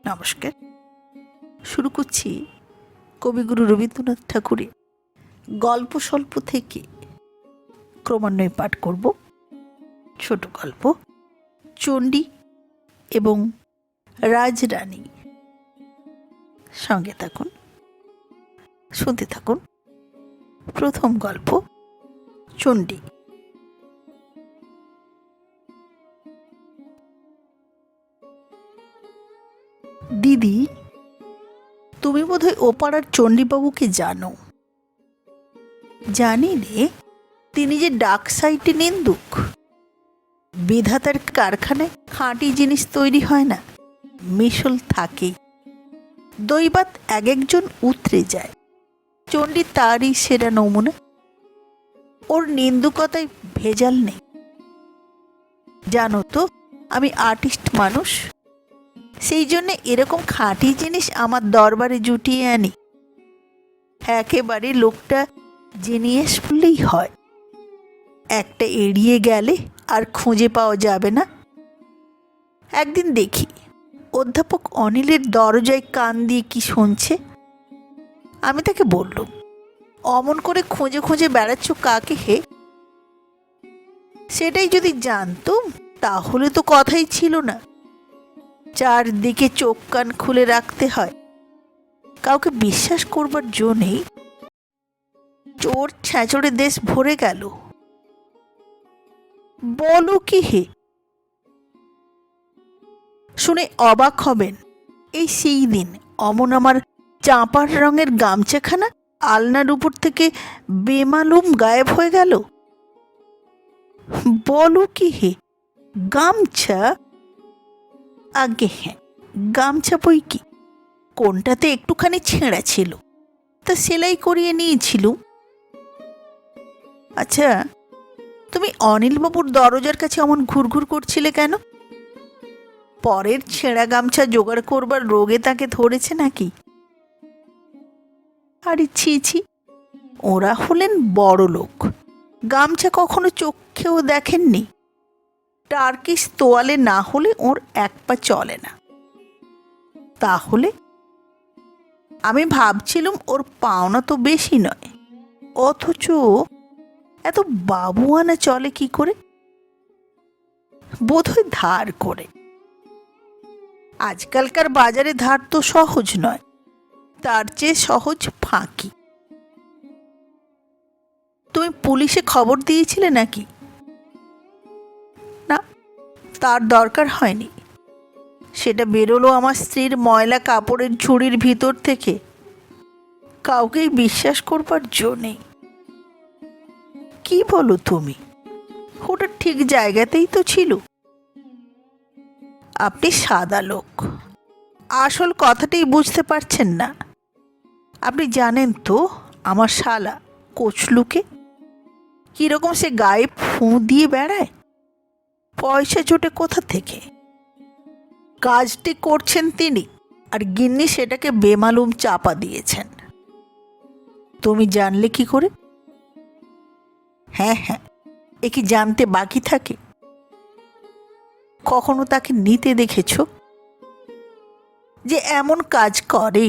নমস্কার। শুরু করছি কবিগুরু রবীন্দ্রনাথ ঠাকুরের গল্প স্বল্প থেকে ক্রমান্বয়ে পাঠ করব ছোট গল্প চণ্ডী এবং রাজরানী। সঙ্গে থাকুন, শুনতে থাকুন। প্রথম গল্প চণ্ডী। দিদি, তুমি বোধহয় ও পাড়ার চণ্ডীবাবুকে জানো। জানি রে, তিনি যে ডাক সাইটে নিন্দুক। বিধাতার কারখানায় খাঁটি জিনিস তৈরি হয় না, মিশল থাকেই। দৈবাত এক একজন উতরে যায়। চণ্ডী তারই সেরা নমুনা। ওর নিন্দুকতায় ভেজাল নেই। জানো তো, আমি আর্টিস্ট মানুষ, সেই জন্যে এরকম খাঁটি জিনিস আমার দরবারে জুটিয়ে আনি। একেবারে লোকটা জিনিয়াস বললেই হয়। একটা এড়িয়ে গেলে আর খুঁজে পাওয়া যাবে না। একদিন দেখি অধ্যাপক অনিলের দরজায় কান দিয়ে কি শুনছে। আমি তাকে বললুম, অমন করে খুঁজে খুঁজে বেড়াচ্ছ কাকে হে? সেটাই যদি জানতুম তাহলে তো কথাই ছিল না। চারদিকে চোখ কান খুলে রাখতে হয়, কাউকে বিশ্বাস করবার জো নেই। চোর ছ্যাঁচড়ে দেশ ভরে গেল। বলো কি হে? শুনে অবাক হবেন, এই সেই দিন অমন আমার চাঁপার রঙের গামছাখানা আলনার উপর থেকে বেমালুম গায়েব হয়ে গেল। বলো কি হে? গামছা? আগে হ্যাঁ, গামছা বই কি। কোনটাতে একটুখানি ছেঁড়া ছিল, তা সেলাই করিয়ে নিয়েছিল। আচ্ছা, তুমি অনিলবাবুর দরজার কাছে অমন ঘুরঘুর করছিলে কেন? পরের ছেঁড়া গামছা জোগাড় করবার রোগে তাকে ধরেছে নাকি? আরে ছি ছি, ওরা হলেন বড় লোক, গামছা কখনো চোখেও দেখেননি। টার্কিশ তোয়ালে না হলে ওর এক পা চলে না। তাহলে আমি ভাবছিলুম ওর পাওনা তো বেশি নয়, অথচ এত বাবুয়ানা চলে কি করে? বোধহয় ধার করে। আজকালকার বাজারে ধার তো সহজ নয়, তার চেয়ে সহজ ফাঁকি। তুমি পুলিশে খবর দিয়েছিলে নাকি? না, তার দরকার হয়নি। সেটা বেরোলো আমার স্ত্রীর ময়লা কাপড়ের ঝুড়ির ভিতর থেকে। কাউকেই বিশ্বাস করবার জো নেই। কি বলো তুমি? ওটা ঠিক জায়গাতেই তো ছিল। আপনি সাদা লোক, আসল কথাটাই বুঝতে পারছেন না। আপনি জানেন তো আমার শালা কোচলুকে কিরকম সে গায়ে ফুঁ দিয়ে বেড়ায়। পয়সা জোটে কোথা থেকে? কাজটি করছেন তিনি, আর গিন্নি সেটাকে বেমালুম চাপা দিয়েছেন। তুমি জানলে কি করে? হ্যাঁ হ্যাঁ, এ কি জানতে বাকি থাকে? কখনো তাকে নিতে দেখেছ? যে এমন কাজ করে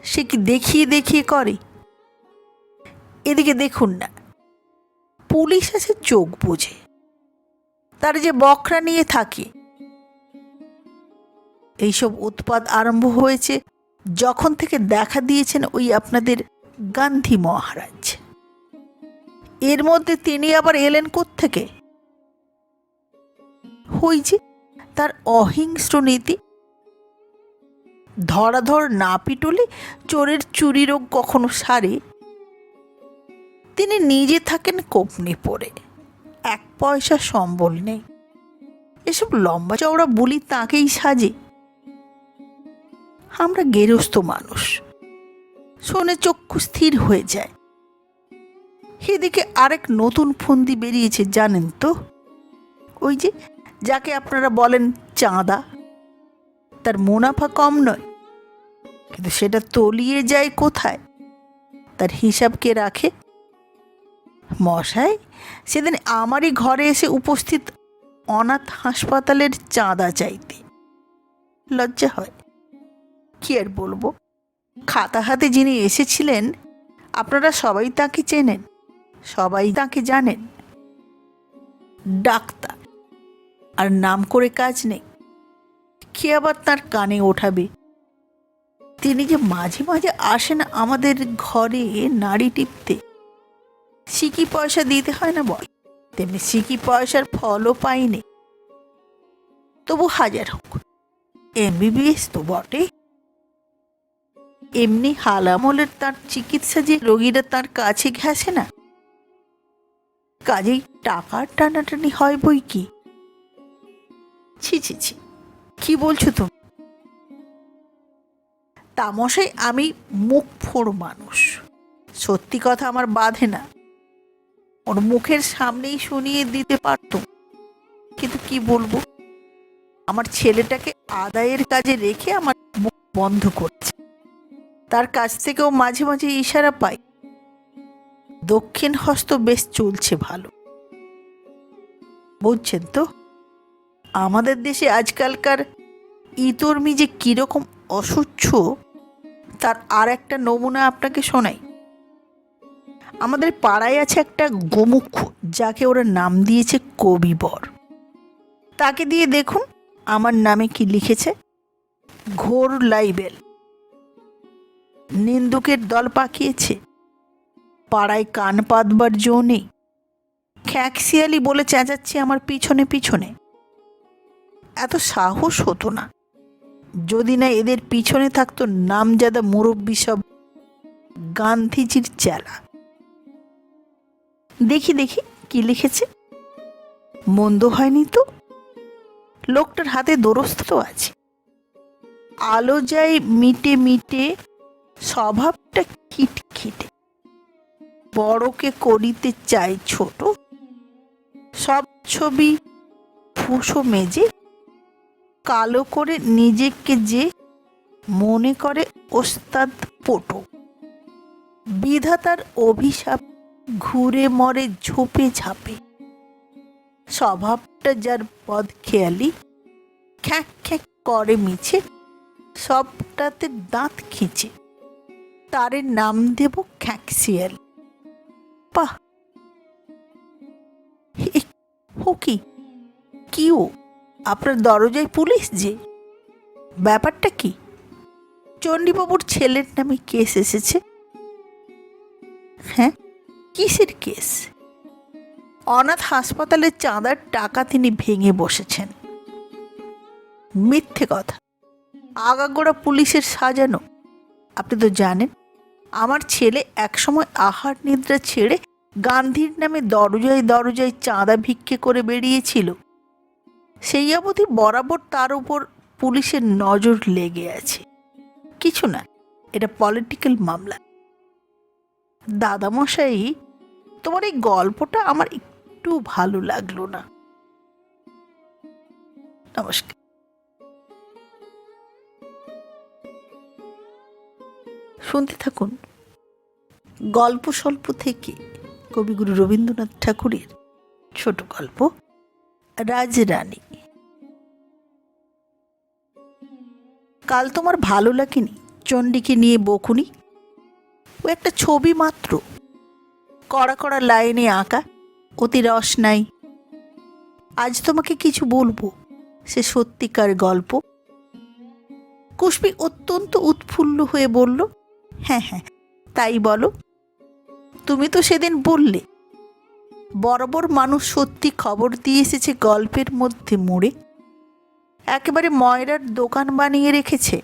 সে কি দেখিয়ে দেখিয়ে করে? এদিকে দেখুন না, পুলিশ আছে চোখ বুঝে, তার যে বকরা নিয়ে থাকে। এইসব উৎপাত আরম্ভ হয়েছে যখন থেকে দেখা দিয়েছেন ওই আপনাদের গান্ধী মহারাজ। এর মধ্যে তিনি আবার এলেন কোত্থেকে? ওই যে তার অহিংস্র নীতি। ধরাধর না পিটলে চোরের চুরি রোগ কখনো সারে? তিনি নিজে থাকেন কোপনি পরে, এক পয়সা সম্বল নেই। এসব লম্বা চওড়া বুলি তাকেই সাজে। আমরা গেরস্থ মানুষ, শুনে চক্ষু স্থির হয়ে যায়। এদিকে আরেক নতুন ফন্দি বেরিয়েছে জানেন তো? ওই যে যাকে আপনারা বলেন চাঁদা, তার মুনাফা কম নয়, কিন্তু সেটা তলিয়ে যায় কোথায়? তার হিসাব কে রাখে? মশাই সেদিন আমারই ঘরে এসে উপস্থিত অনাথ হাসপাতালের চাঁদা চাইতে। লজ্জা হয়। কি আর বলবো, খাতা হাতে যিনি এসেছিলেন আপনারা সবাই তাকে চেনেন, সবাই তাকে জানেন। ডাক্তার, আর নাম করে কাজ নেই, কে আবার তার কানে ওঠাবে? তিনি যে মাঝে মাঝে আসেন আমাদের ঘরে নাড়ি টিপতে, সিকি পয়সা দিতে হয় না বল, তেমনি সিকি পয়সার ফলও পাইনি। তবু হাজার হোক, এমবিবিএস তো বটে। এমনি হালামলের তার চিকিৎসা যে রোগীরা তার কাছে ঘেঁষে না, কাজেই টাকার টানাটানি হয় বই কি। ছি ছি ছি, কি বলছো তুমি? তামশাই আমি মুখ ফোড় মানুষ, সত্যি কথা আমার বাধে না, ওর মুখের সামনেই শুনিয়ে দিতে পারতো, কিন্তু কি বলবো, আমার ছেলেটাকে আদায়ের কাজে রেখে আমার মুখ বন্ধ করছে। তার কাছ থেকেও মাঝে মাঝে ইশারা পাই, দক্ষিণ হস্ত বেশ চলছে ভালো। বুঝছেন তো, আমাদের দেশে আজকালকার ইতর্মি যে কিরকম অসহ্য, তার আর একটা নমুনা আপনাকে শোনাই। আমাদের পাড়ায় আছে একটা গোমুখ, যাকে ওরা নাম দিয়েছে কবিবর। তাকে দিয়ে দেখুন আমার নামে কি লিখেছে, ঘোর লাইবেল। নিন্দুকের দল পাকিয়েছে, পাড়ায় কান পাতবার জো নেই, খ্যাঁকশিয়ালি বলে চেঁচাচ্ছে আমার পিছনে পিছনে। এত সাহস হতো না যদি না এদের পিছনে থাকতো নামজাদা মুরব্বী সব গান্ধীজির চেলা। দেখি দেখি কি লিখেছে, মন্দ হয়নি তো, লোকটার হাতে দোরস্ত তো আছে। আলো যায় মিটে মিটে, স্বভাবটা খিটখিটে, বড়কে করিতে চাই ছোট, সব ছবি ফুসো মেজে, কালো করে নিজেকে যে মনে করে ওস্তাদ পটো। বিধাতার অভিশাপ, ঘুরে মরে ঝোপে ঝাপে, স্বভাবটা যার পদ খেয়ালি, খ্যাঁক খ্যাঁক করে মিছে, সবটাতে দাঁত খিঁচে, তারে নাম দেব খ্যাঁকশিয়ালি। বাহ, ও কি ও আপনার দরজায় পুলিশ যে, ব্যাপারটা কি? চণ্ডীবাবুর ছেলের নামে কেস এসেছে। হ্যাঁ, কিসের কেস? অনাথ হাসপাতালের চাঁদার টাকা তিনি ভেঙে বসেছেন। মিথ্যে কথা, আগাগোড়া পুলিশের সাজানো। আপনি তো জানেন আমার ছেলে একসময় আহার নিদ্রা ছেড়ে গান্ধীর নামে দরজায় দরজায় চাঁদা ভিক্ষে করে বেরিয়েছিল। সেই অবধি বরাবর তার উপর পুলিশের নজর লেগে আছে। কিছু না, এটা পলিটিক্যাল মামলা। দাদামশাই, তোমার এই গল্পটা আমার একটু ভালো লাগলো না। নমস্কার। শুনতে থাকুন গল্প স্বল্প থেকে কবিগুরু রবীন্দ্রনাথ ঠাকুরের ছোট গল্প রাজরানী। কাল তোমার ভালো লাগেনি চণ্ডীকে নিয়ে বকুনি? ও একটা ছবি মাত্র, কড়া কড়া লাইনে আঁকা, অতি রস নাই। আজ তোমাকে কিছু বলবো, সে সত্যিকার গল্প। কুশবি অত্যন্ত উৎফুল্ল হয়ে বলল, হ্যাঁ হ্যাঁ তাই বলো। তুমি তো সেদিন বললে বরাবর মানুষ সত্যি খবর দিয়ে এসেছে গল্পের মধ্যে মুড়ে, একেবারে ময়রার দোকান বানিয়ে রেখেছে,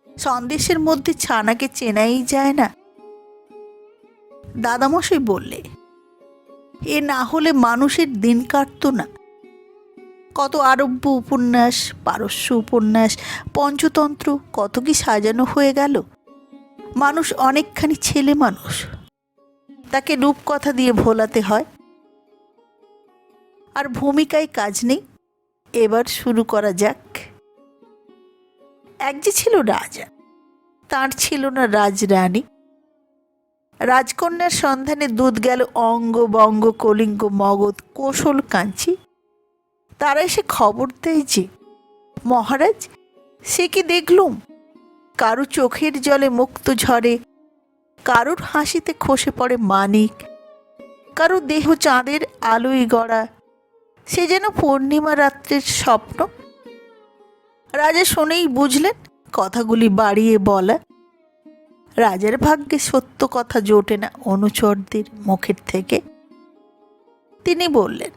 সন্দেশের মধ্যে ছানাকে চেনাই যায় না। দাদামশাই বললে, এ না হলে মানুষের দিন কাটতো না। কত আরব্য উপন্যাস, পারস্য উপন্যাস, পঞ্চতন্ত্র, কত কি সাজানো হয়ে গেল। মানুষ অনেকখানি ছেলে মানুষ, তাকে রূপকথা দিয়ে ভোলাতে হয়। আর ভূমিকায় কাজ নেই, এবার শুরু করা যাক। এক যে ছিল রাজা, তার ছিল না রাজরানী। রাজকন্যার সন্ধানে দুধ গেল অঙ্গ বঙ্গ কলিঙ্গ মগধ কোশল কাঞ্চি। তারা এসে খবর দেয় যে, মহারাজ সে কি দেখলুম, কারো চোখের জলে মুক্ত ঝরে, কারোর হাসিতে খসে পড়ে মানিক, কারো দেহ চাঁদের আলোয় গড়া, সে যেন পূর্ণিমা রাত্রের স্বপ্ন। রাজা শুনেই বুঝলেন কথাগুলি বাড়িয়ে বলা। রাজার ভাগ্যে সত্য কথা জোটে না অনুচরদের মুখের থেকে। তিনি বললেন,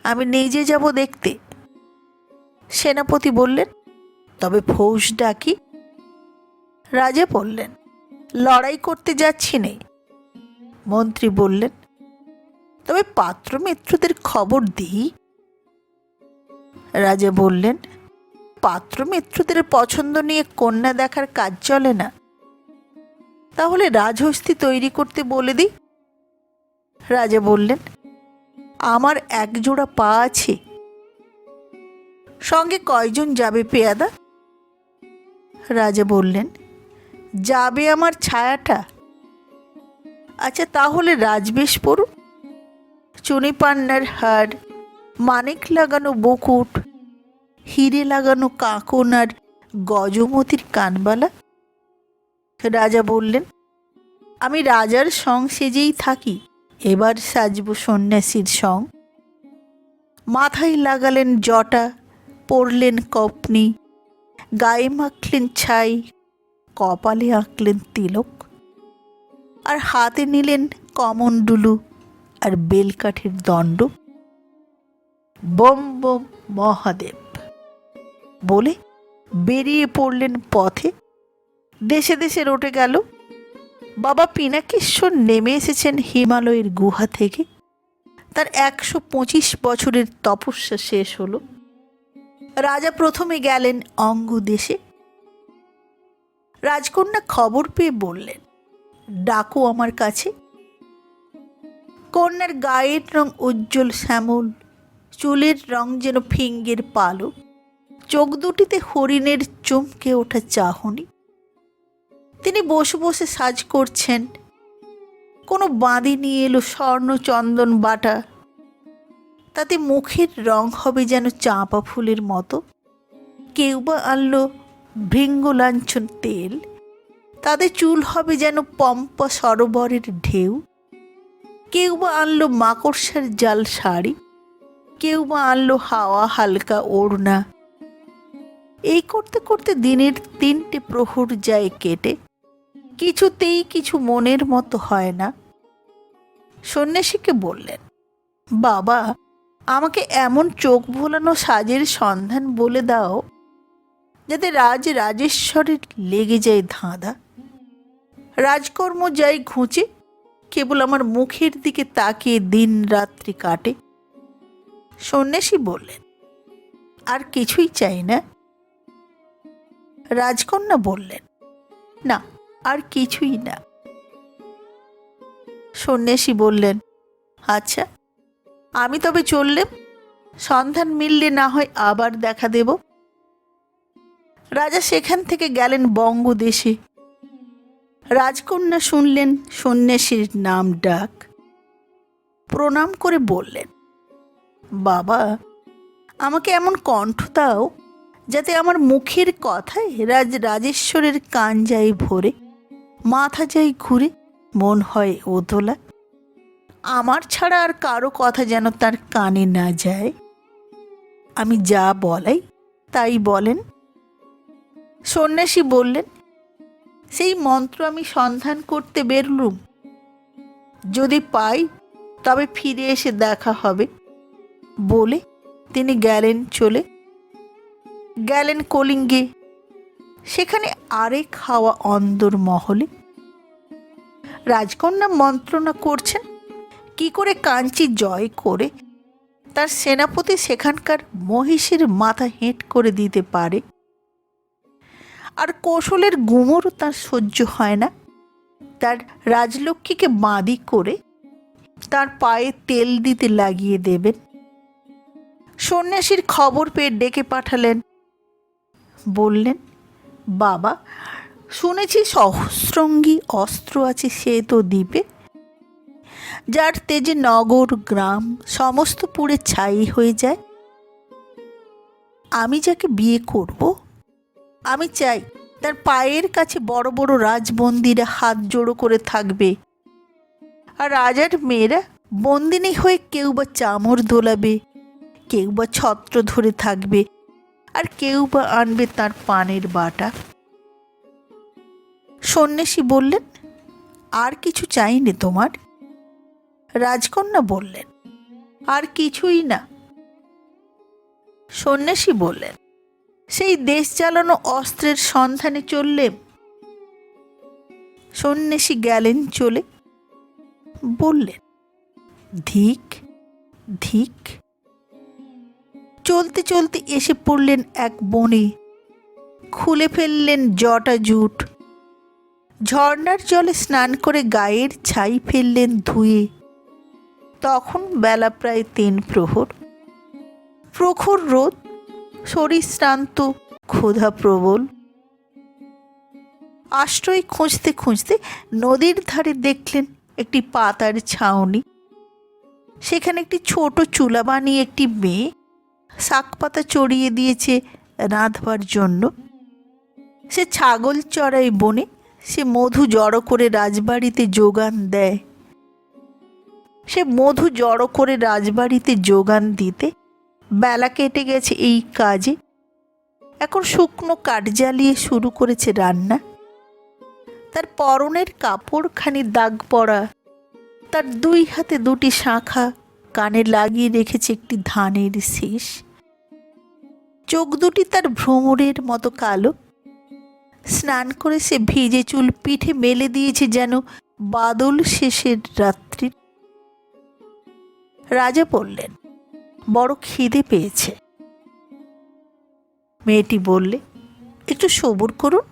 আমি নিজে যাব দেখতে। সেনাপতি বললেন, তবে ফৌজ ডাকি? রাজা বললেন, লড়াই করতে যাচ্ছি নে। মন্ত্রী বললেন, তবে পাত্র মিত্রদের খবর দিই। রাজা বললেন, পাত্র মিত্রদের পছন্দ নিয়ে কন্যা দেখার কাজ চলে না। তাহলে রাজহস্তি তৈরি করতে বলে দিই। রাজা বললেন, আমার এক জোড়া পা আছে। সঙ্গে কয়জন যাবে পেয়াদা? রাজা বললেন, যাবে আমার ছায়াটা। আচ্ছা, তাহলে রাজবেশ পড়ুন। চুনি পান্নার হার, মানিক লাগানো বকুট, হিরে লাগানো কাঁকন আর গজমতির কানবালা। রাজা বললেন, আমি রাজার সং সেজেই থাকি, এবার সাজব সন্ন্যাসীর সং। মাথায় লাগালেন জটা, পরলেন কপনি, গায়ে মাখলেন ছাই, কপালে আঁকলেন তিলক, আর হাতে নিলেন কমণ্ডলু আর বেলকাঠের দণ্ড। বম বম মহাদেব বলে বেরিয়ে পড়লেন পথে। দেশে দেশে রটে গেল, বাবা পিনাকেশ্বর নেমে এসেছেন হিমালয়ের গুহা থেকে। তার 125 বছরের তপস্যা শেষ হলো। রাজা প্রথমে গেলেন অঙ্গ দেশে। রাজকন্যা খবর পেয়ে বললেন, ডাকো আমার কাছে। কন্যার গায়ের রং উজ্জ্বল শ্যামল, চুলের রং যেন ফিঙ্গের পালক, চোখ দুটিতে হরিণের চমকে ওঠা চাহনি। তিনি বসে বসে সাজ করছেন। কোনো বাঁধি নিয়ে এলো স্বর্ণ চন্দন বাটা, তাতে মুখের রং হবে যেন চাঁপা ফুলের মতো। কেউ বা আনলো ভৃঙ্গলাঞ্ছন তেল, তাদের চুল হবে যেন পম্পা সরোবরের ঢেউ। কেউ বা আনলো মাকড়সার জাল শাড়ি, কেউ বা আনলো হাওয়া হালকা ওড়না। এই করতে করতে দিনের 3টে প্রহর যায় কেটে। কিছুতেই কিছু মনের মতো হয় না। সন্ন্যাসীকে বললেন, বাবা, আমাকে এমন চোখ ভোলানো সাজের সন্ধান বলে দাও যাতে রাজেশ্বরের লেগে যায় ধাঁধা। রাজকর্ম যাই ঘুঁচে, কেবল আমার মুখের দিকে তাকিয়ে দিন রাত্রি কাটে। সন্ন্যাসী বললেন, আর কিছুই চাই না। রাজকন্যা বললেন, না, আর কিছুই না। সন্ন্যাসী বললেন, আচ্ছা, আমি তবে চললেম। সন্ধান মিললে না হয় আবার দেখা দেব। রাজা সেখান থেকে গেলেন বঙ্গদেশে। রাজকন্যা শুনলেন সন্ন্যাসীর নাম ডাক, প্রণাম করে বললেন, বাবা, আমাকে এমন কণ্ঠ দাও যাতে আমার মুখের কথায় রাজেশ্বরের কান যায় ভরে, মাথা যায় ঘুরে, মন হয় ওতলা। আমার ছাড়া আর কারো কথা যেন তার কানে না যায়। আমি যা বলাই তাই বলেন। সন্ন্যাসী বললেন, সেই মন্ত্র আমি সন্ধান করতে বেরলুম। যদি পাই তবে ফিরে এসে দেখা হবে। বলে তিনি গেলেন চলে। গেলেন কলিঙ্গে। সেখানে আরেক হাওয়া অন্দর মহলে। রাজকন্যা মন্ত্রণা করছেন কি করে কাঞ্চি জয় করে তার সেনাপতি সেখানকার মহিষীর মাথা হেঁট করে দিতে পারে। আর কৌশলের গুমরও তার সহ্য হয় না। তার রাজলক্ষ্মীকে বাঁধি করে তার পায়ে তেল দিতে লাগিয়ে দেবেন। সন্ন্যাসীর খবর পেয়ে ডেকে পাঠালেন। বললেন, বাবা, শুনেছি সহস্রঙ্গী অস্ত্র আছে সে তো দ্বীপে, যার তেজে নগর গ্রাম সমস্ত পুড়ে ছাই হয়ে যায়। আমি যাকে বিয়ে করব, আমি চাই তার পায়ের কাছে বড় বড় রাজবন্দীরা হাত জোড়ো করে থাকবে, আর রাজার মেয়েরা বন্দিনী হয়ে কেউ বা চামর দোলাবে, কেউ বা ছত্র ধরে থাকবে, আর কেউ বা আনবে তার পানের বাটা। সন্ন্যাসী বললেন, আর কিছু চাইনি তোমার? রাজকন্যা বললেন, আর কিছুই না। সন্ন্যাসী বললেন, সেই দেশ চালানো অস্ত্রের সন্ধানে চললেম। সন্ন্যাসী গেলেন চলে, বললেন, ধিক ধিক। চলতে চলতে এসে পড়লেন এক বনে, খুলে ফেললেন জটা জুট, ঝর্ণার জলে স্নান করে গায়ের ছাই ফেললেন ধুয়ে। তখন বেলা প্রায় 3 প্রহর, প্রখর রোদ, শরীর শ্রান্ত, ক্ষুধা প্রবল। আশ্রয় খুঁজতে খুঁজতে নদীর ধারে দেখলেন একটি পাতার ছাউনি। সেখানে একটি ছোট চুলা বানিয়ে একটি মেয়ে শাক পাতা চড়িয়ে দিয়েছে রাঁধবার জন্য। সে ছাগল চড়াই বনে, সে মধু জড়ো করে রাজবাড়িতে যোগান দেয়। সে মধু জড়ো করে রাজবাড়িতে যোগান দিতে বেলা কেটে গেছে এই কাজে। এখন শুকনো কাঠ জ্বালিয়ে শুরু করেছে রান্না। তার পরনের কাপড়খানি দাগ পড়া, তার 2 হাতে 2টি শাঁখা, কানে লাগিয়ে রেখেছে একটি ধানের শীষ। চোখ দুটি তার ভ্রমরের মতো কালো। স্নান করে সে ভিজে চুল পিঠে মেলে দিয়েছে যেন বাদল শেষের রাত্রি। রাজা বললেন, বড় খিদে পেয়েছে। মেয়েটি বললে, একটু সবুর করুন,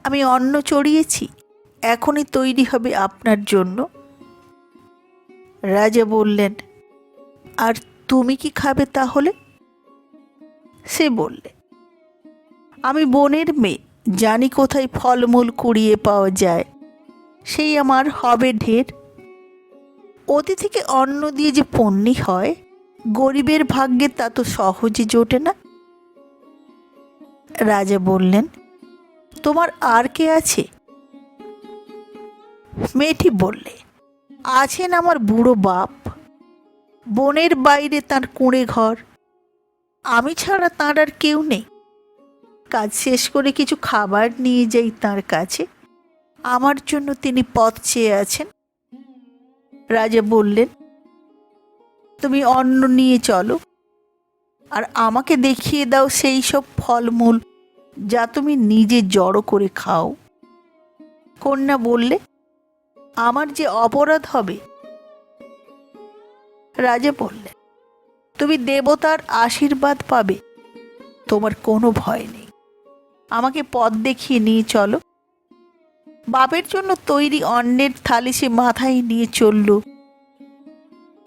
আমি অন্ন চড়িয়েছি, এখনই তৈরি হবে আপনার জন্য। রাজা বললেন, আর তুমি কি খাবে তাহলে? সে বললে, আমি বনের মেয়ে, জানি কোথায় ফলমূল কুড়িয়ে পাওয়া যায়, সেই আমার হবে ঢের। অতিথিকে অন্ন দিয়ে যে পণ্যি হয়, গরিবের ভাগ্যে তা তো সহজে জোটে না। রাজা বললেন, তোমার আর কে আছে? মেয়েটি বললে, আছেন আমার বুড়ো বাপ, বনের বাইরে তার কুঁড়ে ঘর, আমি ছাড়া তাঁর আর কেউ নেই। কাজ শেষ করে কিছু খাবার নিয়ে যাই তাঁর কাছে, আমার জন্য তিনি পথ চেয়ে আছেন। রাজা বললেন, তুমি অন্ন নিয়ে চলো, আর আমাকে দেখিয়ে দাও সেই সব ফলমূল যা তুমি নিজে জড়ো করে খাও। কন্যা বললে, আমার যে অপরাধ হবে। রাজা বললেন, তুমি দেবতার আশীর্বাদ পাবে, তোমার কোনো ভয় নেই। আমাকে পথ দেখিয়ে নিয়ে চলো। বাপের জন্য তৈরি অন্নের থালি সে মাথায় নিয়ে চলল।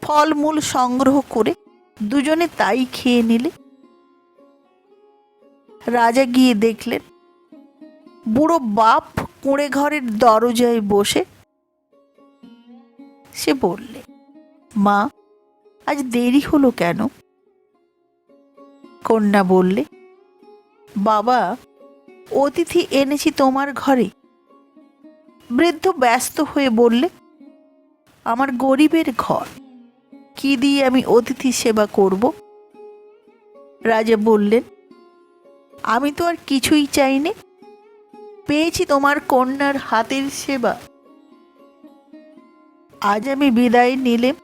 ফলমূল সংগ্রহ করে দুজনে তাই খেয়ে নিলে। রাজা গিয়ে দেখলেন বুড়ো বাপ কুঁড়ে ঘরের দরজায় বসে। সে বললে, মা, আজ দেরি হলো কেন? কন্যা বললে, বাবা, অতিথি এনেছি তোমার ঘরে। বৃদ্ধ ব্যস্ত হয়ে বললে, আমার গরিবের ঘর, কি দিয়ে আমি অতিথি সেবা করব? রাজা বললেন, আমি তো আর কিছুই চাইনি, পেয়েছি তোমার কন্যার হাতের সেবা। আজ আমি বিদায় নিলেম,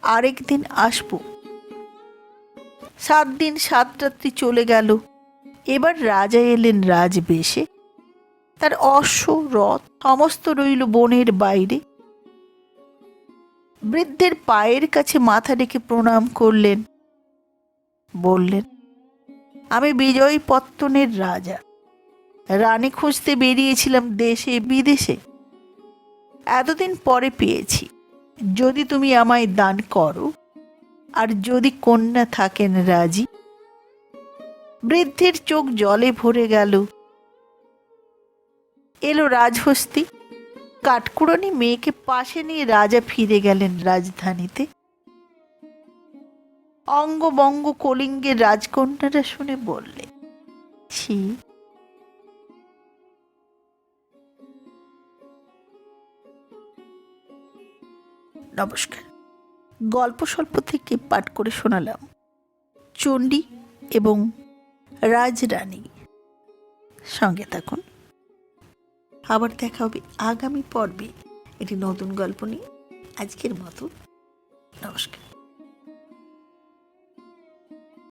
আরেকদিন আসব। 7 দিন 7 রাত্রি চলে গেল। এবার রাজা এলেন রাজবেশে। তার অশ্ব রথ সমস্ত রইল বনের বাইরে। বৃদ্ধের পায়ের কাছে মাথা রেখে প্রণাম করলেন। বললেন, আমি বিজয়পত্তনের রাজা, রানী খুঁজতে বেরিয়েছিলাম দেশে বিদেশে, এতদিন পরে পেয়েছি। যদি তুমি আমায় দান করো, আর যদি কন্যা থাকেন রাজি। বৃদ্ধের চোখ জলে ভরে গেল। এলো রাজহস্তি। কাঠকুড়নি মেয়েকে পাশে নিয়ে রাজা ফিরে গেলেন রাজধানীতে। অঙ্গবঙ্গ কলিঙ্গের রাজকন্যারা শুনে বললে, ছি, নমস্কার। গল্প স্বল্প থেকে পাঠ করে শোনালাম চণ্ডী এবং রাজরানী। সঙ্গে থাকুন। আবার দেখা হবে আগামী পর্বে একটি নতুন গল্প নিয়ে। আজকের মতো নমস্কার।